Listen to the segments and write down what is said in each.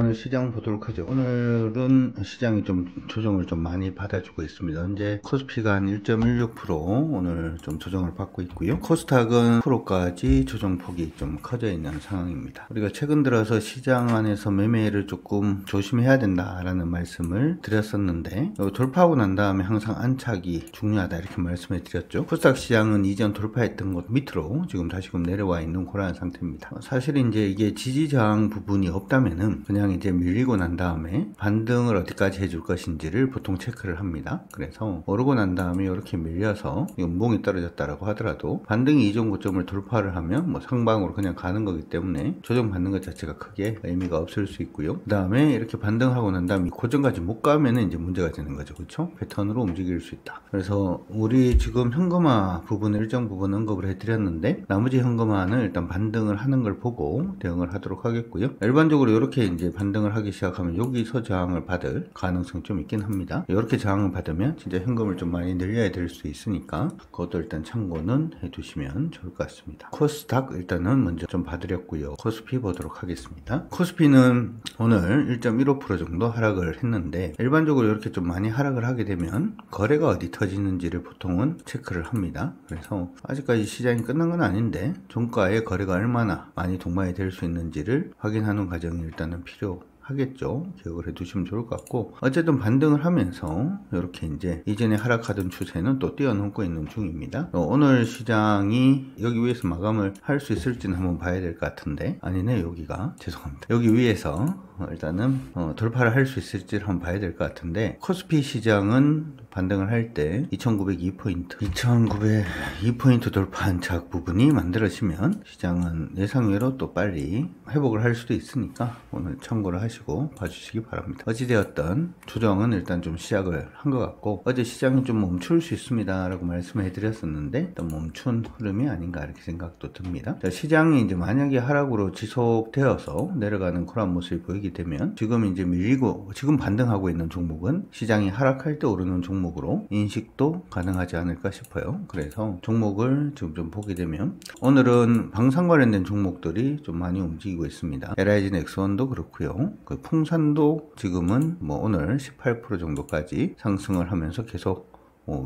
오늘 시장 보도록 하죠. 오늘은 시장이 좀 조정을 좀 많이 받아주고 있습니다. 현재 코스피가 한 1.16% 오늘 좀 조정을 받고 있고요. 코스닥은 프로까지 조정폭이 좀 커져 있는 상황입니다. 우리가 최근 들어서 시장 안에서 매매를 조금 조심해야 된다라는 말씀을 드렸었는데, 돌파하고 난 다음에 항상 안착이 중요하다 이렇게 말씀을 드렸죠. 코스닥 시장은 이전 돌파했던 곳 밑으로 지금 다시금 내려와 있는 그러한 상태입니다. 사실 이제 이게 지지저항 부분이 없다면은 그냥 이제 밀리고 난 다음에 반등을 어디까지 해줄 것인지를 보통 체크를 합니다. 그래서 오르고 난 다음에 이렇게 밀려서 연봉이 떨어졌다라고 하더라도 반등이 이전 고점을 돌파를 하면 뭐 상방으로 그냥 가는 거기 때문에 조정받는 것 자체가 크게 의미가 없을 수 있고요. 그 다음에 이렇게 반등하고 난 다음에 고점까지 못 가면은 이제 문제가 되는 거죠. 그렇죠? 패턴으로 움직일 수 있다. 그래서 우리 지금 현금화 부분을 일정 부분 언급을 해드렸는데, 나머지 현금화는 일단 반등을 하는 걸 보고 대응을 하도록 하겠고요. 일반적으로 이렇게 이제 반등을 하기 시작하면 여기서 저항을 받을 가능성이 좀 있긴 합니다. 이렇게 저항을 받으면 진짜 현금을 좀 많이 늘려야 될 수 있으니까 그것도 일단 참고는 해두시면 좋을 것 같습니다. 코스닥 일단은 먼저 좀 봐드렸고요. 코스피 보도록 하겠습니다. 코스피는 오늘 1.15% 정도 하락을 했는데, 일반적으로 이렇게 좀 많이 하락을 하게 되면 거래가 어디 터지는지를 보통은 체크를 합니다. 그래서 아직까지 시장이 끝난 건 아닌데 종가의 거래가 얼마나 많이 동반이 될 수 있는지를 확인하는 과정이 일단은 필요하겠죠. 기억을 해두시면 좋을 것 같고, 어쨌든 반등을 하면서 이렇게 이제 이전에 하락하던 추세는 또 뛰어넘고 있는 중입니다. 오늘 시장이 여기 위에서 마감을 할 수 있을지는 한번 봐야 될 것 같은데, 아니네, 여기가 죄송합니다. 여기 위에서 일단은 돌파를 할 수 있을지를 한번 봐야 될 것 같은데, 코스피 시장은 반등을 할 때 2902포인트 돌파 안착 부분이 만들어지면 시장은 예상외로 또 빨리 회복을 할 수도 있으니까 오늘 참고를 하시고 봐주시기 바랍니다. 어찌되었든 조정은 일단 좀 시작을 한 것 같고, 어제 시장이 좀 멈출 수 있습니다 라고 말씀을 해드렸었는데 또 멈춘 흐름이 아닌가 이렇게 생각도 듭니다. 자, 시장이 이제 만약에 하락으로 지속되어서 내려가는 그런 모습이 보이게 되면, 지금 이제 밀리고 지금 반등하고 있는 종목은 시장이 하락할 때 오르는 종목으로 인식도 가능하지 않을까 싶어요. 그래서 종목을 지금 좀 보게 되면 오늘은 방산 관련된 종목들이 좀 많이 움직이고 있습니다. LIG 넥스원도 그렇고요. 그 풍산도 지금은 뭐 오늘 18% 정도까지 상승을 하면서 계속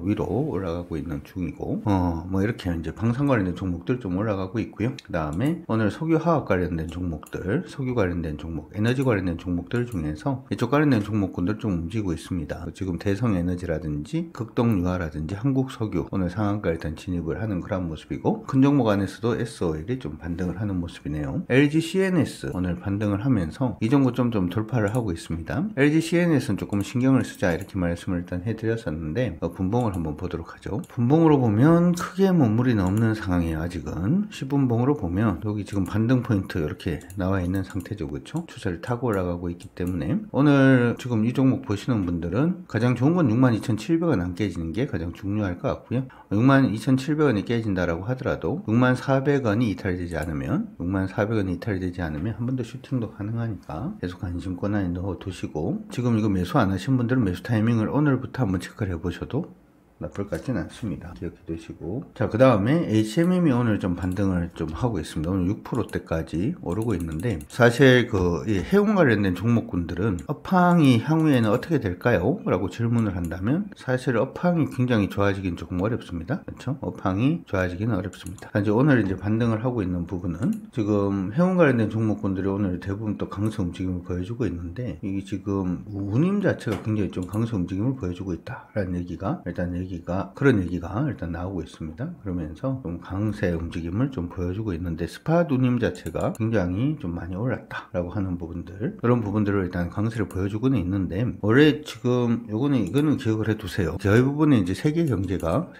위로 올라가고 있는 중이고, 뭐 이렇게 이제 방산 관련된 종목들 좀 올라가고 있고요. 그 다음에 오늘 석유화학 관련된 종목들, 석유 관련된 종목, 에너지 관련된 종목들 중에서 이쪽 관련된 종목군들 좀 움직이고 있습니다. 지금 대성에너지라든지 극동유화라든지 한국석유 오늘 상한가 일단 진입을 하는 그런 모습이고, 큰 종목 안에서도 S오일이 좀 반등을 하는 모습이네요. LG CNS 오늘 반등을 하면서 이전 고점 좀 돌파를 하고 있습니다. LG CNS는 조금 신경을 쓰자 이렇게 말씀을 일단 해드렸었는데, 분봉을 한번 보도록 하죠. 분봉으로 보면 크게 무리는 없는 상황이에요. 아직은 10분봉으로 보면 여기 지금 반등 포인트 이렇게 나와 있는 상태죠. 그렇죠? 추세를 타고 올라가고 있기 때문에 오늘 지금 이 종목 보시는 분들은 가장 좋은 건 62,700원 안 깨지는 게 가장 중요할 것 같고요. 62,700원이 깨진다라고 하더라도 6400원이 이탈되지 않으면 한 번 더 슈팅도 가능하니까 계속 관심권 안에 넣어 두시고, 지금 이거 매수 안 하신 분들은 매수 타이밍을 오늘부터 한번 체크를 해보셔도 나쁠 것 같지는 않습니다. 기억해 두시고, 자, 그 다음에 HMM이 오늘 좀 반등을 좀 하고 있습니다. 오늘 6%대까지 오르고 있는데, 사실 이 해운 관련된 종목군들은 업황이 향후에는 어떻게 될까요? 라고 질문을 한다면 사실 업황이 굉장히 좋아지긴 조금 어렵습니다. 그렇죠? 업황이 좋아지기는 어렵습니다. 이제 오늘 이제 반등을 하고 있는 부분은 지금 해운 관련된 종목군들이 오늘 대부분 또 강세 움직임을 보여주고 있는데, 이게 지금 운임 자체가 굉장히 좀 강세 움직임을 보여주고 있다라는 얘기가 그런 얘기가 일단 나오고 있습니다. 그러면서 좀 강세 움직임을 좀 보여주고 있는데, 스팟 운임 자체가 굉장히 좀 많이 올랐다라고 하는 부분들, 그런 부분들을 일단 강세를 보여주고는 있는데, 올해 지금 이거는 기억을 해두세요. 저희 부분에 이제 세계 경제가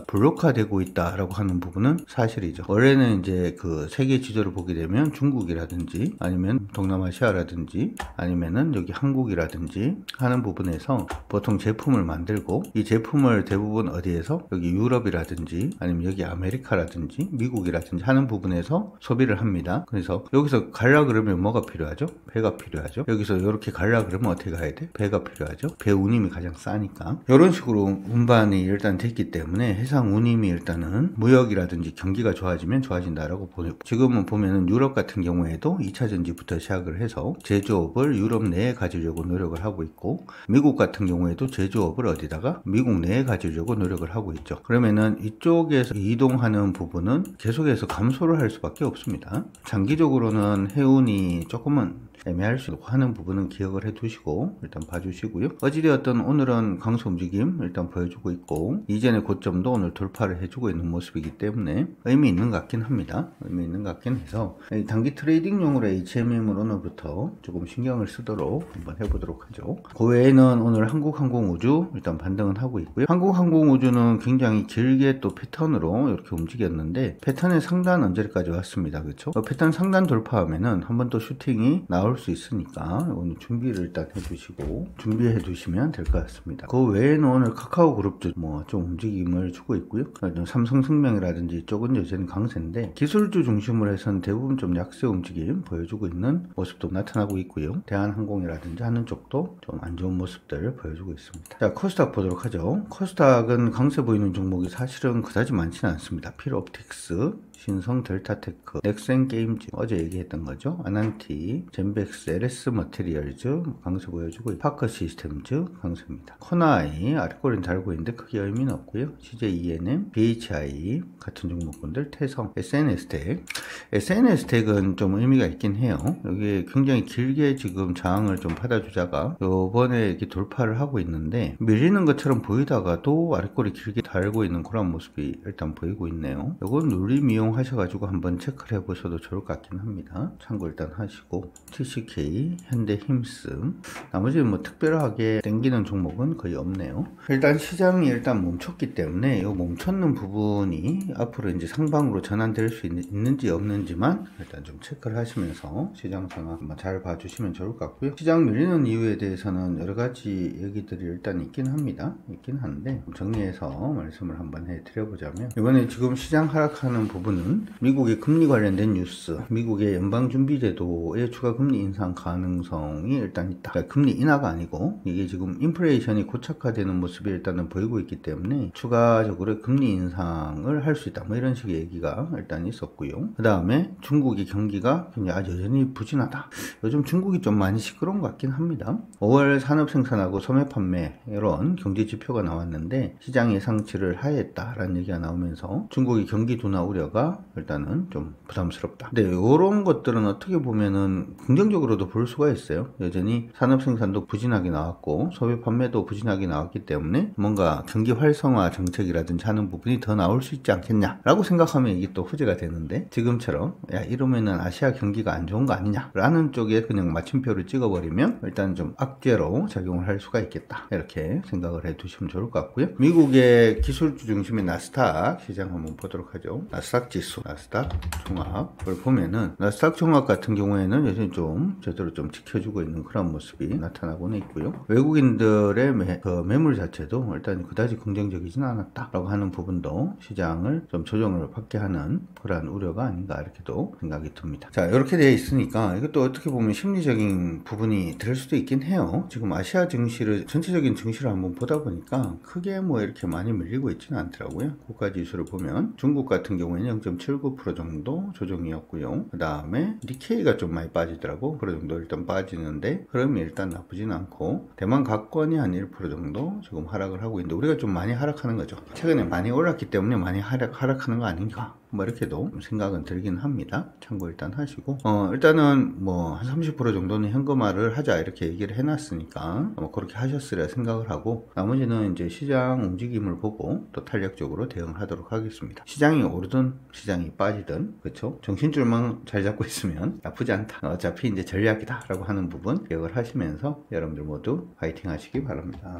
블록화되고 있다라고 하는 부분은 사실이죠. 원래는 이제 그 세계 지도를 보게 되면 중국이라든지 아니면 동남아시아라든지 아니면은 여기 한국이라든지 하는 부분에서 보통 제품을 만들고, 이 제품을 상품을 대부분 어디에서 여기 유럽이라든지 아니면 여기 아메리카라든지 미국이라든지 하는 부분에서 소비를 합니다. 그래서 여기서 가려 그러면 뭐가 필요하죠? 배가 필요하죠. 여기서 이렇게 가려 그러면 어떻게 가야 돼? 배가 필요하죠. 배 운임이 가장 싸니까. 이런 식으로 운반이 일단 됐기 때문에 해상 운임이 일단은 무역이라든지 경기가 좋아지면 좋아진다라고 보죠. 지금은 보면은 유럽 같은 경우에도 2차 전지부터 시작을 해서 제조업을 유럽 내에 가지려고 노력을 하고 있고, 미국 같은 경우에도 제조업을 어디다가 미국 내에 가지려고 노력을 하고 있죠. 그러면은 이쪽에서 이동하는 부분은 계속해서 감소를 할 수밖에 없습니다. 장기적으로는 해운이 조금은 애매할 수 있고 하는 부분은 기억을 해 두시고 일단 봐주시고요. 어찌되었든 오늘은 강수 움직임 일단 보여주고 있고, 이전의 고점도 오늘 돌파를 해주고 있는 모습이기 때문에 의미 있는 것 같긴 합니다. 의미 있는 것 같긴 해서 단기 트레이딩용으로 HMM을 오늘부터 조금 신경을 쓰도록 한번 해보도록 하죠. 그 외에는 오늘 한국항공우주 일단 반등은 하고 있고요. 한국항공우주는 굉장히 길게 또 패턴으로 이렇게 움직였는데 패턴의 상단 언제까지 왔습니다. 그렇죠? 패턴 상단 돌파하면은 한번 또 슈팅이 나올 수 있으니까 오늘 준비를 일단 해두시고 준비해 두시면 될 것 같습니다. 그 외에는 오늘 카카오그룹도 뭐 좀 움직임을 주고 있고요. 삼성생명이라든지 이쪽은 여전히 강세인데 기술주 중심으로 해서는 대부분 좀 약세 움직임 보여주고 있는 모습도 나타나고 있고요. 대한항공이라든지 하는 쪽도 좀 안 좋은 모습들 보여주고 있습니다. 자, 코스닥 보도록 하죠. 코스닥은 강세 보이는 종목이 사실은 그다지 많지는 않습니다. 필옵틱스, 신성, 델타테크, 넥센게임즈 어제 얘기했던 거죠. 아난티, 젠백스, LS 머티리얼즈 강세 보여주고 있고, 파커 시스템즈 강세입니다. 코나이 아래꼬리는 달고 있는데 크게 의미는 없고요. CJ-ENM, BHI 같은 종목군들, 태성, SNS텍. SNS텍은 좀 의미가 있긴 해요. 여기 굉장히 길게 지금 저항을 좀 받아주다가 요번에 이렇게 돌파를 하고 있는데 밀리는 것처럼 보이다가도 아래꼬리 길게 달고 있는 그런 모습이 일단 보이고 있네요. 요건 눌림 이용하셔가지고 한번 체크를 해보셔도 좋을 것 같긴 합니다. 참고 일단 하시고, TCK, 현대힘스, 나머지는 뭐 특별하게 땡기는 종목은 거의 없네요. 일단 시장이 일단 멈췄기 때문에 이 멈췄는 부분이 앞으로 이제 상방으로 전환될 수 있는지 없는지만 일단 좀 체크를 하시면서 시장 상황 한번 잘 봐주시면 좋을 것 같고요. 시장 밀리는 이유에 대해서는 여러 가지 얘기들이 일단 있긴 합니다. 있긴 한데 정리해서 말씀을 한번 해드려보자면, 이번에 지금 시장 하락하는 부분은 미국의 금리 관련된 뉴스, 미국의 연방준비제도의 추가 금리 인상 가능성이 일단 있다. 그러니까 금리 인하가 아니고 이게 지금 인플레이션이 고착화되는 모습이 일단은 보이고 있기 때문에 추가적으로 금리 인상을 할 수 있다. 뭐 이런 식의 얘기가 일단 있었고요. 그 다음에 중국의 경기가 굉장히 여전히 부진하다. 요즘 중국이 좀 많이 시끄러운 것 같긴 합니다. 5월 산업생산하고 소매 판매 이런 경제 지표가 나왔는데 시장 예상치를 하회했다라는 얘기가 나오면서 중국의 경기 둔화 우려가 일단은 좀 부담스럽다. 근데 이런 것들은 어떻게 보면은 긍정적으로도 볼 수가 있어요. 여전히 산업생산도 부진하게 나왔고 소비 판매도 부진하게 나왔기 때문에 뭔가 경기 활성화 정책이라든지 하는 부분이 더 나올 수 있지 않겠냐 라고 생각하면 이게 또 후제가 되는데, 지금처럼 야 이러면은 아시아 경기가 안 좋은 거 아니냐 라는 쪽에 그냥 마침표를 찍어버리면 일단 좀 악재로 작용을 할 수가 있겠다, 이렇게 생각을 해 두시면 좋을 것 같고요. 미국의 기술주 중심의 나스닥 시장 한번 보도록 하죠. 나스닥 지수, 나스닥 종합을 보면은 나스닥 종합 같은 경우에는 여전히 좀 제대로 좀 지켜주고 있는 그런 모습이 나타나고는 있고요. 외국인들의 매물 자체도 일단 그다지 긍정적이진 않았다라고 하는 부분도 시장을 좀 조정을 받게 하는 그러한 우려가 아닌가 이렇게도 생각이 듭니다. 자, 이렇게 되어 있으니까 이것도 어떻게 보면 심리적인 부분이 될 수도 있긴 해요. 지금 아시아 증시를 전체적인 증시를 한번 보다 보니까 크게 뭐 이렇게 많이 밀리고 있지는 않더라고요. 국가지수를 보면 중국 같은 경우에는 0.79% 정도 조정이었고요. 그 다음에 니케이가 좀 많이 빠지더라고. 그런 정도 일단 빠지는데 흐름이 일단 나쁘진 않고, 대만 각권이 한 1% 정도 지금 하락을 하고 있는데 우리가 좀 많이 하락하는 거죠. 최근에 많이 올랐기 때문에 많이 하락하는 거 아닌가, 뭐 이렇게도 생각은 들긴 합니다. 참고 일단 하시고, 일단은 뭐 한 30% 정도는 현금화를 하자 이렇게 얘기를 해놨으니까 뭐 그렇게 하셨으리라 생각을 하고, 나머지는 이제 시장 움직임을 보고 또 탄력적으로 대응을 하도록 하겠습니다. 시장이 오르든 시장이 빠지든, 그렇죠? 정신줄만 잘 잡고 있으면 나쁘지 않다. 어차피 이제 전략이다 라고 하는 부분 기억을 하시면서 여러분들 모두 파이팅 하시기 바랍니다.